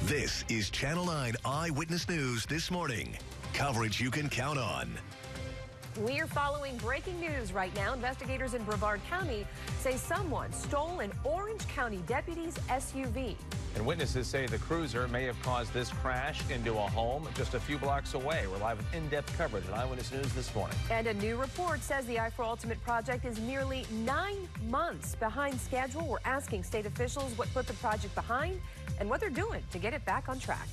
This is Channel 9 Eyewitness News this morning. Coverage you can count on. We are following breaking news right now. Investigators in Brevard County say someone stole an Orange County deputy's SUV. And witnesses say the cruiser may have caused this crash into a home just a few blocks away. We're live with in-depth coverage at Eyewitness News this morning. And a new report says the I-4 Ultimate project is nearly 9 months behind schedule. We're asking state officials what put the project behind and what they're doing to get it back on track.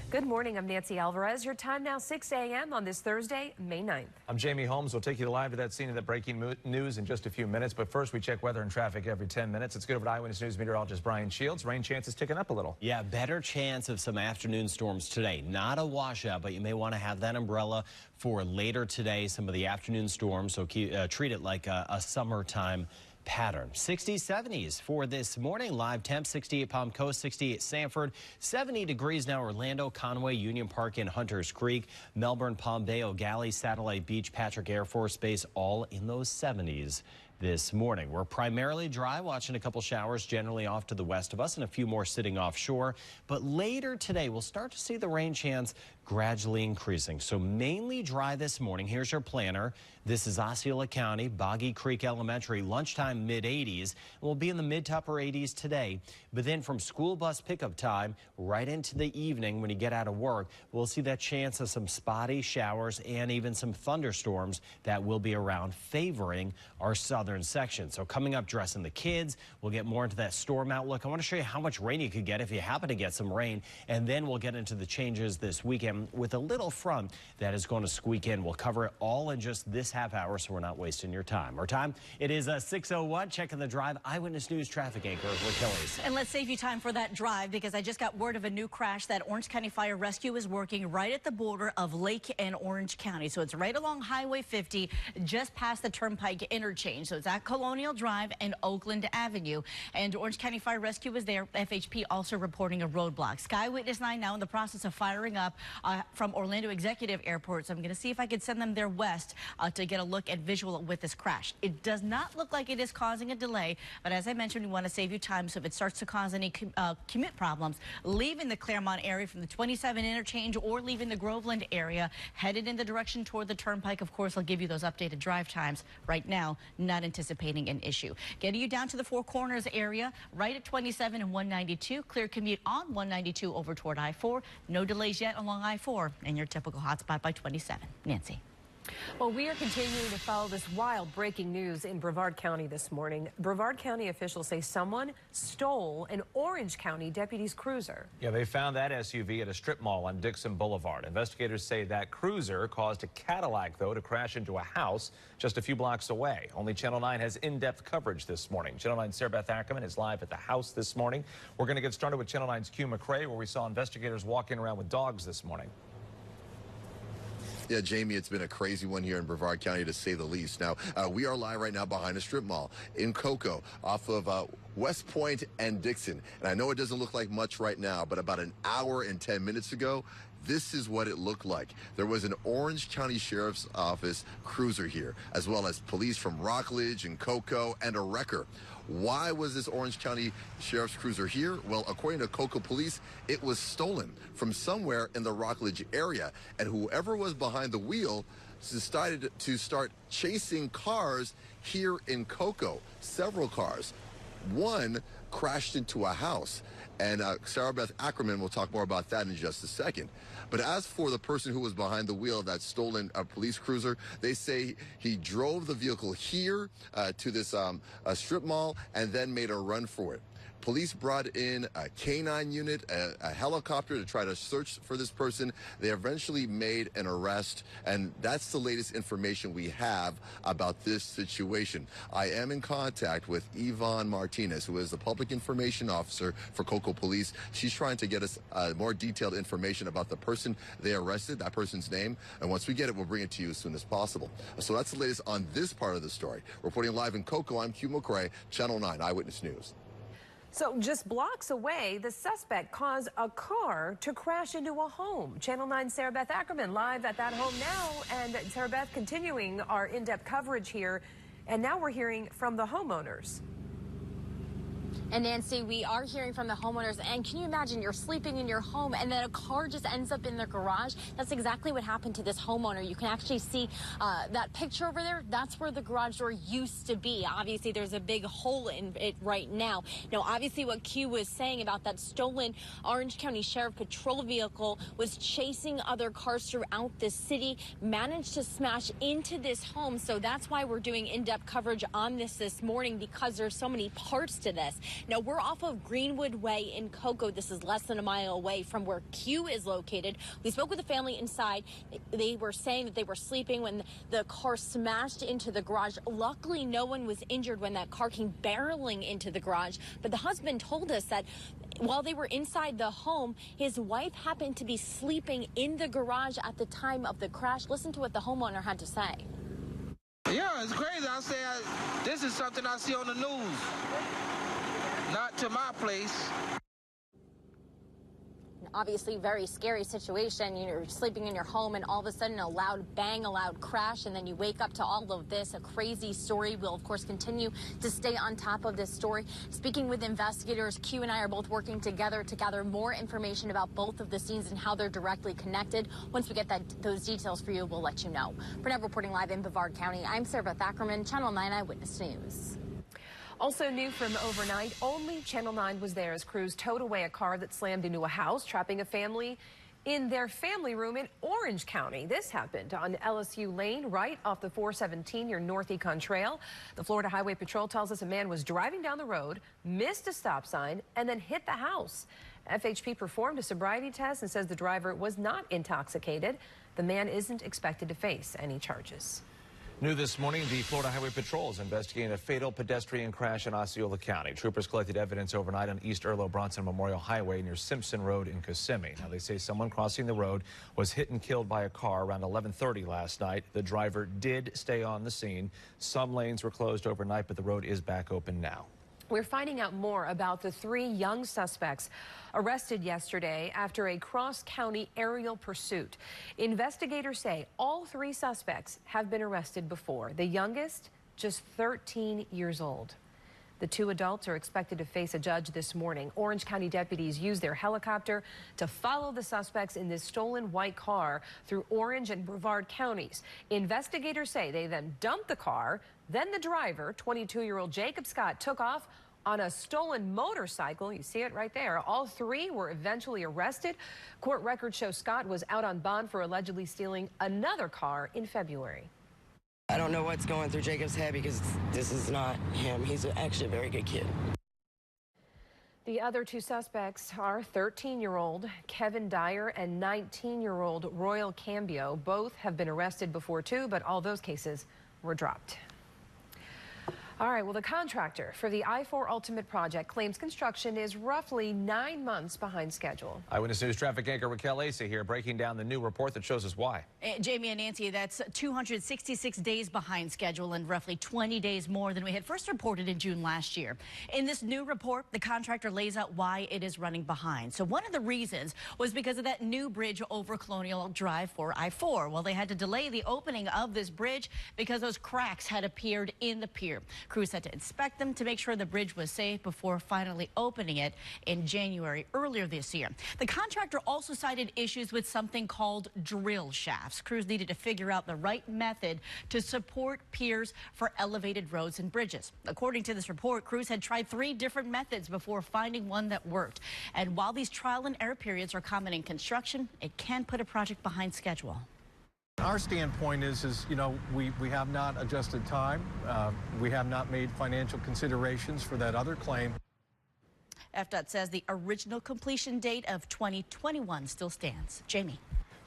Good morning, I'm Nancy Alvarez. Your time now 6 a.m. on this Thursday, May 9th. I'm Jamie Holmes. We'll take you live to that scene of the breaking news in just a few minutes. But first, we check weather and traffic every 10 minutes. Let's get over to Eyewitness News meteorologist Brian Shields. Rain chances ticking up a little. Yeah, better chance of some afternoon storms today. Not a washout, but you may want to have that umbrella for later today. Some of the afternoon storms, so treat it like a summertime pattern. 60s, 70s for this morning. Live temp 68 Palm Coast, 68 Sanford, 70 degrees now Orlando, Conway, Union Park, and Hunters Creek, Melbourne, Palm Bay, O'Galley, Satellite Beach, Patrick Air Force Base, all in those 70s. This morning. We're primarily dry, watching a couple showers generally off to the west of us and a few more sitting offshore. But later today, we'll start to see the rain chance gradually increasing. So mainly dry this morning. Here's your planner. This is Osceola County, Boggy Creek Elementary, lunchtime mid-80s. We'll be in the mid to upper 80s today. But then from school bus pickup time right into the evening when you get out of work, we'll see that chance of some spotty showers and even some thunderstorms that will be around, favoring our southern section. So coming up, dressing the kids, we'll get more into that storm outlook. I want to show you how much rain you could get if you happen to get some rain, and then we'll get into the changes this weekend with a little front that is going to squeak in. We'll cover it all in just this half hour, so we're not wasting your time. Our time, it is 6:01. Checking the drive, Eyewitness News traffic anchor with Kelly's. And let's save you time for that drive, because I just got word of a new crash that Orange County Fire Rescue is working right at the border of Lake and Orange County. So it's right along Highway 50, just past the Turnpike interchange. So it's at Colonial Drive and Oakland Avenue. And Orange County Fire Rescue is there. FHP also reporting a roadblock. Sky Witness 9 now in the process of firing up from Orlando Executive Airport. So I'm going to see if I could send them there west to get a look at visual with this crash. It does not look like it is causing a delay, but as I mentioned, we want to save you time. So if it starts to cause any commute problems, leaving the Claremont area from the 27 interchange or leaving the Groveland area, headed in the direction toward the Turnpike, of course, I'll give you those updated drive times. Right now, not anticipating an issue. Getting you down to the Four Corners area, right at 27 and 192. Clear commute on 192 over toward I-4. No delays yet along I-4 and your typical hotspot by 27. Nancy. Well, we are continuing to follow this wild breaking news in Brevard County this morning. Brevard County officials say someone stole an Orange County deputy's cruiser. Yeah, they found that SUV at a strip mall on Dixon Boulevard. Investigators say that cruiser caused a Cadillac, though, to crash into a house just a few blocks away. Only Channel 9 has in-depth coverage this morning. Channel 9's Sarah Beth Ackerman is live at the house this morning. We're going to get started with Channel 9's Q McCrae, where we saw investigators walking around with dogs this morning. Yeah, Jamie, it's been a crazy one here in Brevard County, to say the least. Now, we are live right now behind a strip mall in Cocoa off of West Point and Dixon. And I know it doesn't look like much right now, but about an hour and 10 minutes ago, this is what it looked like. There was an Orange County Sheriff's Office cruiser here, as well as police from Rockledge and Cocoa and a wrecker. Why was this Orange County Sheriff's cruiser here? Well, according to Cocoa Police, it was stolen from somewhere in the Rockledge area, and whoever was behind the wheel decided to start chasing cars here in Cocoa. Several cars. One crashed into a house, and Sarah Beth Ackerman will talk more about that in just a second. But as for the person who was behind the wheel of that stolen police cruiser, they say he drove the vehicle here to this strip mall and then made a run for it. Police brought in a K-9 unit, a helicopter to try to search for this person. They eventually made an arrest, and that's the latest information we have about this situation. I am in contact with Yvonne Martinez, who is the public information officer for Cocoa Police. She's trying to get us more detailed information about the person they arrested, that person's name, and once we get it, we'll bring it to you as soon as possible. So that's the latest on this part of the story. Reporting live in Cocoa, I'm Q McCrae, Channel 9 Eyewitness News. So just blocks away, the suspect caused a car to crash into a home. Channel 9's Sarah Beth Ackerman live at that home now. And Sarah Beth, continuing our in-depth coverage here. And now we're hearing from the homeowners. And Nancy, we are hearing from the homeowners, and can you imagine you're sleeping in your home and then a car just ends up in the garage? That's exactly what happened to this homeowner. You can actually see that picture over there. That's where the garage door used to be. Obviously, there's a big hole in it right now. Now, obviously, what Q was saying about that stolen Orange County Sheriff Patrol vehicle was chasing other cars throughout the city, managed to smash into this home. So that's why we're doing in-depth coverage on this morning, because there's so many parts to this. Now, we're off of Greenwood Way in Cocoa. This is less than a mile away from where Q is located. We spoke with the family inside. They were saying that they were sleeping when the car smashed into the garage. Luckily, no one was injured when that car came barreling into the garage. But the husband told us that while they were inside the home, his wife happened to be sleeping in the garage at the time of the crash. Listen to what the homeowner had to say. Yeah, it's crazy. I say this is something I see on the news. Not to my place. Obviously, very scary situation. You're sleeping in your home and all of a sudden a loud bang, a loud crash, and then you wake up to all of this. A crazy story. We'll, of course, continue to stay on top of this story. Speaking with investigators, Q and I are both working together to gather more information about both of the scenes and how they're directly connected. Once we get those details for you, we'll let you know. For now, reporting live in Brevard County, I'm Sarah Beth Ackerman, Channel 9 Eyewitness News. Also new from overnight, only Channel 9 was there as crews towed away a car that slammed into a house, trapping a family in their family room in Orange County. This happened on LSU Lane, right off the 417 near North Econ Trail. The Florida Highway Patrol tells us a man was driving down the road, missed a stop sign, and then hit the house. FHP performed a sobriety test and says the driver was not intoxicated. The man isn't expected to face any charges. New this morning, the Florida Highway Patrol is investigating a fatal pedestrian crash in Osceola County. Troopers collected evidence overnight on East Erlo Bronson Memorial Highway near Simpson Road in Kissimmee. Now, they say someone crossing the road was hit and killed by a car around 11:30 last night. The driver did stay on the scene. Some lanes were closed overnight, but the road is back open now. We're finding out more about the 3 young suspects arrested yesterday after a cross-county aerial pursuit. Investigators say all 3 suspects have been arrested before. The youngest, just 13 years old. The 2 adults are expected to face a judge this morning. Orange County deputies used their helicopter to follow the suspects in this stolen white car through Orange and Brevard counties. Investigators say they then dumped the car. Then the driver, 22-year-old Jacob Scott, took off on a stolen motorcycle. You see it right there. All 3 were eventually arrested. Court records show Scott was out on bond for allegedly stealing another car in February. I don't know what's going through Jacob's head because this is not him. He's actually a very good kid. The other 2 suspects are 13-year-old Kevin Dyer and 19-year-old Royal Cambio. Both have been arrested before too, but all those cases were dropped. All right, well, the contractor for the I-4 Ultimate project claims construction is roughly 9 months behind schedule. Eyewitness News traffic anchor Raquel Lacey here breaking down the new report that shows us why. Jamie and Nancy, that's 266 days behind schedule and roughly 20 days more than we had first reported in June last year. In this new report, the contractor lays out why it is running behind. So one of the reasons was because of that new bridge over Colonial Drive for I-4. Well, they had to delay the opening of this bridge because those cracks had appeared in the pier. Crews had to inspect them to make sure the bridge was safe before finally opening it in January earlier this year. The contractor also cited issues with something called drill shafts. Crews needed to figure out the right method to support piers for elevated roads and bridges. According to this report, crews had tried 3 different methods before finding one that worked. And while these trial and error periods are common in construction, it can put a project behind schedule. Our standpoint is you know, we have not adjusted time. We have not made financial considerations for that other claim. FDOT says the original completion date of 2021 still stands. Jamie.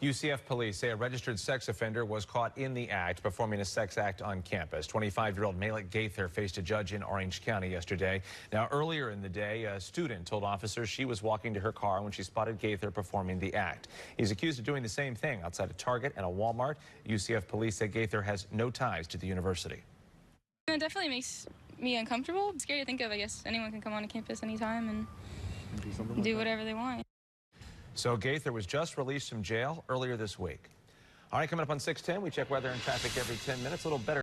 UCF police say a registered sex offender was caught in the act performing a sex act on campus. 25-year-old Malik Gaither faced a judge in Orange County yesterday. Now, earlier in the day, a student told officers she was walking to her car when she spotted Gaither performing the act. He's accused of doing the same thing outside a Target and a Walmart. UCF police say Gaither has no ties to the university. It definitely makes me uncomfortable. It's scary to think of. I guess anyone can come on campus anytime and do whatever they want. So Gaither was just released from jail earlier this week. All right, coming up on 6:10, we check weather and traffic every 10 minutes. A little better.